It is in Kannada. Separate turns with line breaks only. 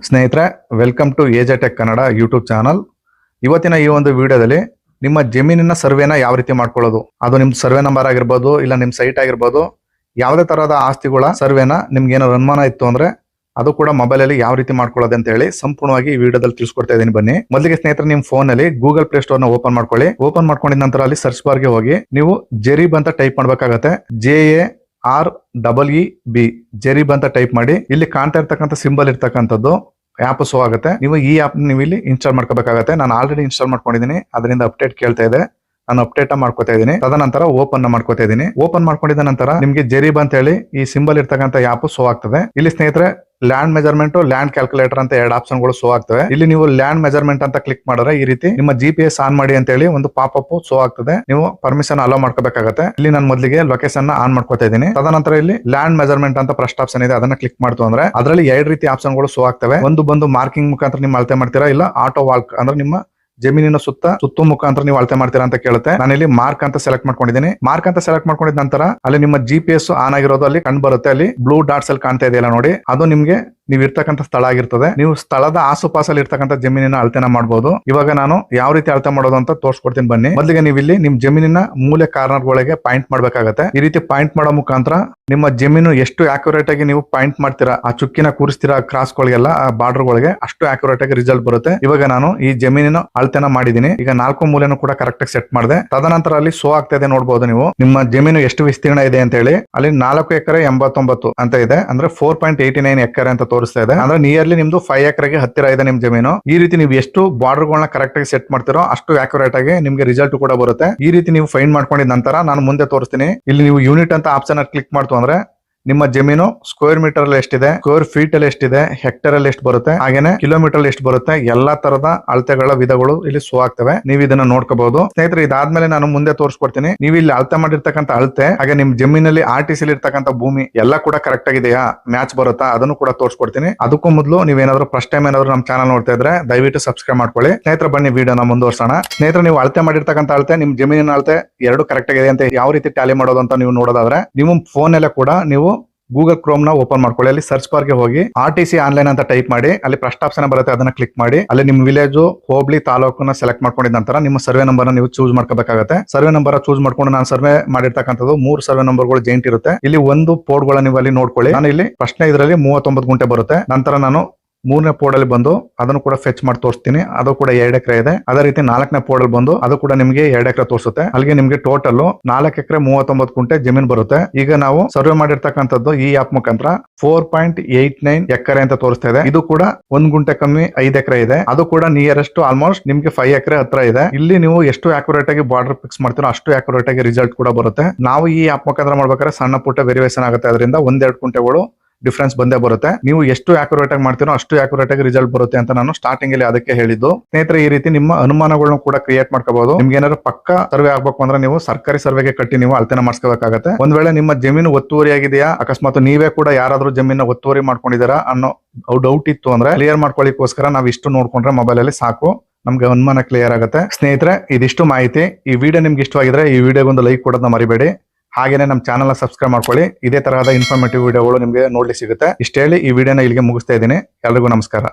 ಸ್ನೇಹಿತರೆ, welcome to AJ tech Kannada YouTube channel. ಇವತ್ತಿನ ಈ ಒಂದು ವಿಡಿಯೋದಲ್ಲಿ ನಿಮ್ಮ ಜಮೀನಿನ ಸರ್ವೆನ ಯಾವ ರೀತಿ ಮಾಡ್ಕೊಳ್ಳೋದು, ಅದು ನಿಮ್ ಸರ್ವೆ ನಂಬರ್ ಆಗಿರ್ಬೋದು, ಇಲ್ಲ ನಿಮ್ ಸೈಟ್ ಆಗಿರ್ಬೋದು, ಯಾವುದೇ ತರಹದ ಆಸ್ತಿಗಳ ಸರ್ವೆನ ನಿಮ್ಗೆ ಏನಾದ್ರು ಅನುಮಾನ ಇತ್ತು ಅಂದ್ರೆ ಅದು ಕೂಡ ಮೊಬೈಲ್ ಅಲ್ಲಿ ಯಾವ ರೀತಿ ಮಾಡ್ಕೊಳ್ಳೋದು ಅಂತ ಹೇಳಿ ಸಂಪೂರ್ಣವಾಗಿ ಈ ವಿಡಿಯೋದಲ್ಲಿ ತಿಳಿಸ್ಕೊಡ್ತಾ ಇದ್ದೀನಿ. ಬನ್ನಿ. ಮೊದಲಿಗೆ ಸ್ನೇಹಿತರೆ, ನಿಮ್ ಫೋನ್ ಅಲ್ಲಿ ಗೂಗಲ್ ಪ್ಲೇ ಸ್ಟೋರ್ ನ ಓಪನ್ ಮಾಡ್ಕೊಳ್ಳಿ. ಓಪನ್ ಮಾಡ್ಕೊಂಡಿದ ನಂತರ ಅಲ್ಲಿ ಸರ್ಚ್ ಬಾರ್ ಗೆ ಹೋಗಿ ನೀವು ಜೆರಿಬ್ ಅಂತ ಟೈಪ್ ಮಾಡ್ಬೇಕಾಗತ್ತೆ. JAREEB ಜೆರಿಬ್ ಅಂತ ಟೈಪ್ ಮಾಡಿ. ಇಲ್ಲಿ ಕಾಣ್ತಾ ಇರ್ತಕ್ಕಂಥ ಸಿಂಬಲ್ ಇರ್ತಕ್ಕಂಥದ್ದು ಆಪ್ ಶೋ ಆಗುತ್ತೆ. ನೀವು ಈ ಆಪ್ ನೀವು ಇಲ್ಲಿ ಇನ್ಸ್ಟಾಲ್ ಮಾಡ್ಕೋಬೇಕಾಗತ್ತೆ. ನಾನು ಆಲ್ರೆಡಿ ಇನ್ಸ್ಟಾಲ್ ಮಾಡ್ಕೊಂಡಿದ್ದೀನಿ, ಅದರಿಂದ ಅಪ್ಡೇಟ್ ಕೇಳ್ತಾ ಇದೆ. ನಾನು ಅಪ್ಡೇಟ್ ಮಾಡ್ಕೋತಾ ಇದ್ದೀನಿ. ತದನಂತರ ಓಪನ್ ಮಾಡ್ಕೋತಾ ಇದ್ದೀನಿ. ಓಪನ್ ಮಾಡ್ಕೊಂಡಿದ ನಂತರ ನಿಮ್ಗೆ ಜೆರಿಬ್ ಅಂತ ಹೇಳಿ ಈ ಸಿಂಬಲ್ ಇರ್ತಕ್ಕಂಥ ಆಪ್ ಶೋ ಆಗ್ತದೆ. ಇಲ್ಲಿ ಸ್ನೇಹಿತರೆ, ಲ್ಯಾಂಡ್ ಮೆಜರ್ಮೆಂಟ್, ಲ್ಯಾಂಡ್ ಕ್ಯಾಲ್ಕುಲೇಟರ್ ಅಂತ ಎರಡು ಆಪ್ಷನ್ ಗಳು ಶೋ ಆಗ್ತವೆ. ಇಲ್ಲಿ ನೀವು ಲ್ಯಾಂಡ್ ಮೆಜರ್ಮೆಂಟ್ ಅಂತ ಕ್ಲಿಕ್ ಮಾಡಿದ್ರೆ ಈ ರೀತಿ ನಿಮ್ಮ GPS ಆನ್ ಮಾಡಿ ಅಂತ ಹೇಳಿ ಒಂದು ಪಾಪ್ ಅಪ್ ಶೋ ಆಗ್ತದೆ. ನೀವು ಪರ್ಮಿಷನ್ ಅಲೋ ಮಾಡ್ಕೋಬೇಕಾಗತ್ತೆ. ಇಲ್ಲಿ ನಾನು ಮೊದಲಿಗೆ ಲೊಕೇಶನ್ ಆನ್ ಮಾಡ್ಕೋತಾ ಇದ್ದೀನಿ. ತದನಂತರ ಇಲ್ಲಿ ಲ್ಯಾಂಡ್ ಮೆಜರ್ಮೆಂಟ್ ಅಂತ ಫಸ್ಟ್ ಆಪ್ಷನ್ ಇದೆ, ಅದನ್ನ ಕ್ಲಿಕ್ ಮಾಡ್ತು ಅಂದ್ರೆ ಅದರಲ್ಲಿ ಎರಡು ರೀತಿ ಆಪ್ಷನ್ ಗಳು ಶೋ ಆಗ್ತವೆ. ಒಂದು ಬಂದು ಮಾರ್ಕಿಂಗ್ ಮುಖಾಂತರ ನೀವು ಅಳತೆ ಮಾಡ್ತೀರಾ, ಇಲ್ಲ ಆಟೋ ವಾಲ್ಕ್ ಅಂದ್ರೆ ನಿಮ್ಮ ಜಮೀನಿನ ಸುತ್ತು ಮುಖಾಂತರ ನೀವು ಅಳತೆ ಮಾಡ್ತೀರಾ ಅಂತ ಕೇಳುತ್ತೆ. ನಾನು ಇಲ್ಲಿ ಮಾರ್ಕ್ ಅಂತ ಸೆಲೆಕ್ಟ್ ಮಾಡ್ಕೊಂಡಿದ್ದೀನಿ. ಮಾರ್ಕ್ ಅಂತ ಸೆಲೆಕ್ಟ್ ಮಾಡ್ಕೊಂಡಿದ ನಂತರ ಅಲ್ಲಿ ನಿಮ್ಮ GPS ಆನ್ ಆಗಿರೋದು ಅಲ್ಲಿ ಕಂಡು ಬರುತ್ತೆ. ಅಲ್ಲಿ ಬ್ಲೂ ಡಾಟ್ಸ್ ಅಲ್ಲಿ ಕಾಣ್ತಾ ಇದೆಯಲ್ಲ ನೋಡಿ, ಅದು ನಿಮ್ಗೆ ನೀವು ಇರ್ತಕ್ಕಂಥ ಸ್ಥಳ ಆಗಿರ್ತದೆ. ನೀವು ಸ್ಥಳದ ಆಸುಪಾಸಲ್ಲಿ ಇರ್ತಕ್ಕಂಥ ಜಮೀನಿನ ಅಳತೆನ ಮಾಡಬಹುದು. ಇವಾಗ ನಾನು ಯಾವ ರೀತಿ ಅಳತೆ ಮಾಡೋದು ಅಂತ ತೋರಿಸ್ಕೊಡ್ತೀನಿ ಬನ್ನಿ. ಮೊದಲಿಗೆ ನೀವು ಇಲ್ಲಿ ನಿಮ್ ಜಮೀನಿನ ಮೂಲೆ ಕಾರ್ನರ್ ಗಳಿಗೆ ಪಾಯಿಂಟ್ ಮಾಡ್ಬೇಕಾಗತ್ತೆ. ಈ ರೀತಿ ಪಾಯಿಂಟ್ ಮಾಡೋ ಮುಖಾಂತರ ನಿಮ್ಮ ಜಮೀನು ಎಷ್ಟು ಅಕ್ಯುರೇಟ್ ಆಗಿ ನೀವು ಪಾಯಿಂಟ್ ಮಾಡ್ತೀರಾ, ಆ ಚುಕ್ಕಿನ ಕೂರಿಸ್ತೀರಾ ಕ್ರಾಸ್ ಗಳಿಗೆಲ್ಲ, ಆ ಬಾರ್ಡರ್ ಗಳಿಗೆ, ಅಷ್ಟು ಅಕ್ಯುರೇಟ್ ಆಗಿ ರಿಸಲ್ಟ್ ಬರುತ್ತೆ. ಇವಾಗ ನಾನು ಈ ಜಮೀನಿನ ಅಳತೆನ ಮಾಡಿದೀನಿ. ಈಗ 4 ಮೂಲೆನೂ ಕೂಡ ಕರೆಕ್ಟ್ ಆಗಿ ಸೆಟ್ ಮಾಡಿದೆ. ತದನಂತರ ಅಲ್ಲಿ ಶೋ ಆಗ್ತಾ ಇದೆ, ನೋಡಬಹುದು ನೀವು ನಿಮ್ಮ ಜಮೀನು ಎಷ್ಟು ವಿಸ್ತೀರ್ಣ ಇದೆ ಅಂತ ಹೇಳಿ. ಅಲ್ಲಿ 4 ಎಕರೆ 89 ಅಂತ ಇದೆ, ಅಂದ್ರೆ 4.89 ಎಕರೆ ಅಂತ ತೋರಿಸ್ತಾ ಇದೆ. ಅಂದ್ರೆ ನಿಯರ್ಲಿ ನಿಮ್ದು 5 ಎಕರೆಗೆ ಹತ್ತಿರ ಇದೆ ನಿಮ್ ಜಮೀನು. ಈ ರೀತಿ ನೀವು ಎಷ್ಟು ಬಾರ್ಡರ್ ಗಳನ್ನ ಕರೆಕ್ಟ್ ಆಗಿ ಸೆಟ್ ಮಾಡ್ತೀರೋ ಅಷ್ಟು ಅಕ್ಯುರೇಟ್ ಆಗಿ ನಿಮ್ಗೆ ರಿಸಲ್ಟ್ ಕೂಡ ಬರುತ್ತೆ. ಈ ರೀತಿ ನೀವು ಫೈಂಡ್ ಮಾಡ್ಕೊಂಡಿದ ನಂತರ ನಾನು ಮುಂದೆ ತೋರಿಸ್ತೀನಿ. ಇಲ್ಲಿ ನೀವು ಯೂನಿಟ್ ಅಂತ ಆಪ್ಷನ್ ಕ್ಲಿಕ್ ಮಾಡ್ತು ಅಂದ್ರೆ ನಿಮ್ಮ ಜಮೀನು ಸ್ಕ್ವೇರ್ ಮೀಟರ್ ಅಲ್ಲಿ ಎಷ್ಟಿದೆ, ಸ್ಕ್ವೇರ್ ಫೀಟ್ ಅಲ್ಲಿ ಎಷ್ಟಿದೆ, ಹೆಕ್ಟರ್ ಅಲ್ಲಿ ಎಷ್ಟು ಬರುತ್ತೆ, ಹಾಗೇನೆ ಕಿಲೋಮೀಟರ್ ಅಲ್ಲಿ ಎಷ್ಟು ಬರುತ್ತೆ, ಎಲ್ಲಾ ತರದ ಅಳತೆಗಳ ವಿಧಗಳು ಇಲ್ಲಿ ಶೋ ಆಗ್ತವೆ. ನೀವು ಇದನ್ನ ನೋಡ್ಕೋಬಹುದು. ಸ್ನೇಹಿತರೆ, ಇದಾದ್ಮೇಲೆ ನಾನು ಮುಂದೆ ತೋರಿಸ್ಕೊಡ್ತೀನಿ. ನೀವು ಇಲ್ಲಿ ಅಳತೆ ಮಾಡಿರ್ತಕ್ಕಂಥ ಅಳತೆ, ಹಾಗೆ ನಿಮ್ ಜಮೀನಲ್ಲಿ RTC ಇರ್ತಕ್ಕಂಥ ಭೂಮಿ ಎಲ್ಲ ಕೂಡ ಕರೆಕ್ಟ್ ಆಗಿದೆಯಾ, ಮ್ಯಾಚ್ ಬರುತ್ತಾ, ಅದನ್ನು ಕೂಡ ತೋರಿಸ್ಕೊಡ್ತೀನಿ. ಅದಕ್ಕೂ ಮೊದಲು ನೀವೇನಾದ್ರೂ ಫಸ್ಟ್ ಟೈಮ್ ಏನಾದ್ರು ನಮ್ಮ ಚಾನಲ್ ನೋಡ್ತಾ ಇದ್ರೆ ದಯವಿಟ್ಟು ಸಬ್ಸ್ಕ್ರೈಬ್ ಮಾಡ್ಕೊಳ್ಳಿ. ಸ್ನೇಹಿತರೆ, ಬನ್ನಿ ವಿಡಿಯೋನ ಮುಂದುವರ್ಸೋಣ. ಸ್ನೇಹಿತರೆ, ನೀವು ಅಳತೆ ಮಾಡಿರ್ತಕ್ಕಂಥ ಅಳತೆ, ನಿಮ್ ಜಮೀನಿನ ಅಳತೆ ಎರಡು ಕರೆಕ್ಟ್ ಆಗಿದೆ ಅಂತ ಯಾವ ರೀತಿ ಟ್ಯಾಲಿ ಮಾಡೋದು ಅಂತ ನೀವು ನೋಡೋದಾದ್ರೆ ನಿಮ್ಮ ಫೋನ್ ಅಲ್ಲೇ ಕೂಡ ನೀವು ಗೂಗಲ್ ಕ್ರೋಮ್ ನ ಓಪನ್ ಮಾಡ್ಕೊಳ್ಳಿ. ಅಲ್ಲಿ ಸರ್ಚ್ ಬಾರ್ ಗೆ ಹೋಗಿ RTC ಆನ್ಲೈನ್ ಅಂತ ಟೈಪ್ ಮಾಡಿ. ಅಲ್ಲಿ ಫಸ್ಟ್ ಆಪ್ಷನ್ ಬರುತ್ತೆ, ಅದನ್ನ ಕ್ಲಿಕ್ ಮಾಡಿ. ಅಲ್ಲಿ ನಿಮ್ಮ ವಿಲೇಜ್, ಹೋಬ್ಳಿ, ತಾಲೂಕನ್ನ ಸೆಲೆಕ್ಟ್ ಮಾಡ್ಕೊಂಡಿದ ನಂತರ ನಿಮ್ಮ ಸರ್ವೆ ನಂಬರ್ ನೀವು ಚೂಸ್ ಮಾಡ್ಕೋಬೇಕಾಗುತ್ತೆ. ಸರ್ವೆ ನಂಬರ್ ಚೂಸ್ ಮಾಡ್ಕೊಂಡು ನಾನು ಸರ್ವೆ ಮಾಡಿರ್ತಕ್ಕಂಥದ್ದು 3 ಸರ್ವೆ ನಂಬರ್ಗಳು ಜಾಯಿಂಟ್ ಇರುತ್ತೆ. ಇಲ್ಲಿ ಒಂದು ಪೋರ್ಟ್ಗಳ ನೀವು ಅಲ್ಲಿ ನೋಡ್ಕೊಳ್ಳಿ. ನಾನು ಇಲ್ಲಿ ಫಸ್ಟ್ನೇ ಇದರಲ್ಲಿ 39 ಗುಂಟೆ ಬರುತ್ತೆ. ನಂತರ ನಾನು 3ನೇ ಪೋರ್ಡಲ್ಲಿ ಬಂದು ಅದನ್ನು ಕೂಡ ಫೆಚ್ ಮಾಡಿ ತೋರಿಸ್ತೀನಿ. ಅದು ಕೂಡ 2 ಎಕರೆ ಇದೆ. ಅದೇ ರೀತಿ 4ನೇ ಪೋರ್ಡಲ್ಲಿ ಬಂದು ಅದು ಕೂಡ ನಿಮಗೆ 2 ಎಕರೆ ತೋರಿಸುತ್ತೆ. ಅಲ್ಲಿಗೆ ನಿಮಗೆ ಟೋಟಲ್ 4 ಎಕರೆ 39 ಗುಂಟೆ ಜಮೀನ್ ಬರುತ್ತೆ. ಈಗ ನಾವು ಸರ್ವೆ ಮಾಡಿರ್ತಕ್ಕಂಥದ್ದು ಈ ಆಪ್ ಮುಖಾಂತರ 4.89 ಎಕರೆ ಅಂತ ತೋರಿಸ್ತಾ ಇದೆ. ಇದು ಕೂಡ 1 ಗುಂಟೆ ಕಮ್ಮಿ 5 ಎಕರೆ ಇದೆ. ಅದು ಕೂಡ ನಿಯರೆಸ್ಟ್ ಆಲ್ಮೋಸ್ಟ್ ನಿಮ್ಗೆ 5 ಎಕರೆ ಹತ್ರ ಇದೆ. ಇಲ್ಲಿ ನೀವು ಎಷ್ಟು ಅಕ್ಯುರೇಟ್ ಆಗಿ ಬಾರ್ಡರ್ ಫಿಕ್ಸ್ ಮಾಡ್ತೀರೋ ಅಷ್ಟು ಅಕ್ಯುರೇಟ್ ಆಗಿ ರಿಸಲ್ಟ್ ಕೂಡ ಬರುತ್ತೆ. ನಾವು ಈ ಆಪ್ ಮುಖಾಂತರ ಮಾಡ್ಬೇಕಾದ್ರೆ ಸಣ್ಣ ಪುಟ್ಟ ವೇರಿಯೇಷನ್ ಆಗುತ್ತೆ. ಅದರಿಂದ 1-2 ಗುಂಟೆಗಳು ಡಿಫ್ರೆನ್ಸ್ ಬಂದೇ ಬರುತ್ತೆ. ನೀವು ಎಷ್ಟು ಅಕ್ಯುರೇಟ್ ಆಗಿ ಮಾಡ್ತೀರೋ ಅಷ್ಟು ಅಕ್ಯುರೇಟ್ ಆಗಿ ರಿಸಲ್ಟ್ ಬರುತ್ತೆ ಅಂತ ನಾನು ಸ್ಟಾರ್ಟಿಂಗ್ ಅಲ್ಲಿ ಅದಕ್ಕೆ ಹೇಳಿದ್ದು. ಸ್ನೇಹಿತರೆ, ಈ ರೀತಿ ನಿಮ್ಮ ಅನುಮಾನಗಳನ್ನು ಕೂಡ ಕ್ರಿಯೇಟ್ ಮಾಡ್ಕೋಬಹುದು. ನಿಮ್ಗೆ ಏನಾದ್ರು ಪಕ್ಕ ಸರ್ವೆ ಆಗ್ಬೇಕು ಅಂದ್ರೆ ನೀವು ಸರ್ಕಾರಿ ಸರ್ವೆಗೆ ಕಟ್ಟಿ ನೀವು ಅಳತೆನ ಮಾಡಿಸ್ಕೋಬೇಕಾಗತ್ತೆ. ಒಂದ್ ವೇಳೆ ನಿಮ್ಮ ಜಮೀನು ಒತ್ತುವರಿ ಆಗಿದೆಯಾ, ಅಕಸ್ಮಾತ್ ನೀವೇ ಕೂಡ ಯಾರಾದ್ರೂ ಜಮೀನ ಒತ್ತುವರಿ ಮಾಡ್ಕೊಂಡಿದ್ದೀರಾ ಅನ್ನೋ ಡೌಟ್ ಇತ್ತು ಅಂದ್ರೆ ಕ್ಲಿಯರ್ ಮಾಡ್ಕೊಳ್ಳಿಕ್ಕೋಸ್ಕರ ನಾವು ಇಷ್ಟು ನೋಡ್ಕೊಂಡ್ರೆ ಮೊಬೈಲ್ ಅಲ್ಲಿ ಸಾಕು, ನಮ್ಗೆ ಅನುಮಾನ ಕ್ಲಿಯರ್ ಆಗುತ್ತೆ. ಸ್ನೇಹಿತರೆ, ಇದಿಷ್ಟು ಮಾಹಿತಿ. ಈ ವಿಡಿಯೋ ನಿಮ್ಗೆ ಇಷ್ಟವಾಗಿದ್ರೆ ಈ ವಿಡಿಯೋಗೊಂದು ಲೈಕ್ ಕೊಡೋದನ್ನ ಮರಿಬೇಡಿ. ಹಾಗೇನೆ ನಮ್ಮ ಚಾನಲ್ ಸಬ್ಸ್ಕ್ರೈಬ್ ಮಾಡ್ಕೊಳ್ಳಿ. ಇದೇ ತರಹದ ಇನ್ಫಾರ್ಮೇಟಿವ್ ವಿಡಿಯೋಗಳು ನಿಮಗೆ ನೋಡ್ಲಿಕ್ಕೆ ಸಿಗುತ್ತೆ. ಇಷ್ಟ ಹೇಳಿ ಈ ವಿಡಿಯೋನ ಇಲ್ಲಿಗೆ ಮುಗಿಸ್ತಾ ಇದ್ದೀನಿ. ಎಲ್ರಿಗೂ ನಮಸ್ಕಾರ.